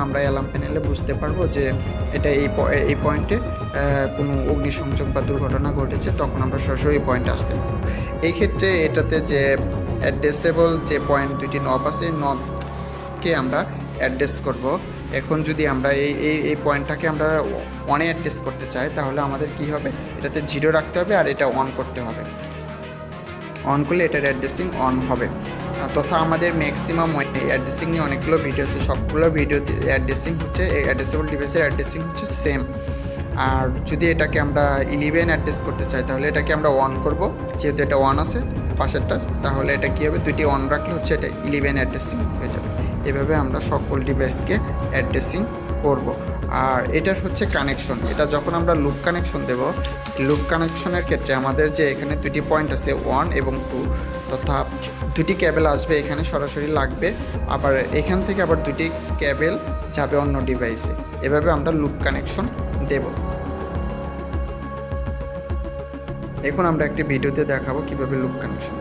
আমরা অ্যালার্ম প্যানেলে বুঝতে পারবো যে এটা এই পয়েন্টে কোনো অগ্নিসংযোগ বা দুর্ঘটনা ঘটেছে, তখন আমরা সরাসরি এই পয়েন্টে আসতে পারবো। এই ক্ষেত্রে এটাতে যে অ্যাড্রেসেবল যে পয়েন্ট দুটি নব আছে, নবকে আমরা অ্যাড্রেস করব। এখন যদি আমরা এই পয়েন্টটাকে আমরা অনে অ্যাড্রেস করতে চাই, তাহলে আমাদের কি হবে, এটাতে 0 রাখতে হবে আর এটা অন করতে হবে। অন করলে এটার অ্যাড্রেসিং অন হবে। তথা আমাদের ম্যাক্সিমাম অ্যাড্রেসিং নিয়ে অনেকগুলো ভিডিও আছে, সবগুলো ভিডিওতে অ্যাড্রেসিং হচ্ছে, এই অ্যাড্রেসেবল ডিভাইসের অ্যাড্রেসিং হচ্ছে সেম। আর যদি এটাকে আমরা 11 অ্যাড্রেস করতে চাই, তাহলে এটাকে আমরা অন করব, যেহেতু এটা অন আছে পাশেরটা, তাহলে এটা কী হবে, দুটি অন রাখলে হচ্ছে এটা 11 অ্যাড্রেসিং হয়ে যাবে। এভাবে আমরা সকল ডিভাইসকে অ্যাড্রেসিং করব। আর এটার হচ্ছে কানেকশন, এটা যখন আমরা লুপ কানেকশন দেব, লুপ কানেকশনের ক্ষেত্রে আমাদের যে এখানে দুটি পয়েন্ট আছে 1 এবং 2, তথা দুটি কেবল আসবে এখানে সরাসরি লাগবে, আবার এখান থেকে আবার দুটি কেবল যাবে অন্য ডিভাইসে। এভাবে আমরা লুপ কানেকশন দেব। এখন আমরা একটি ভিডিওতে দেখাবো কিভাবে লুপ কানেকশন।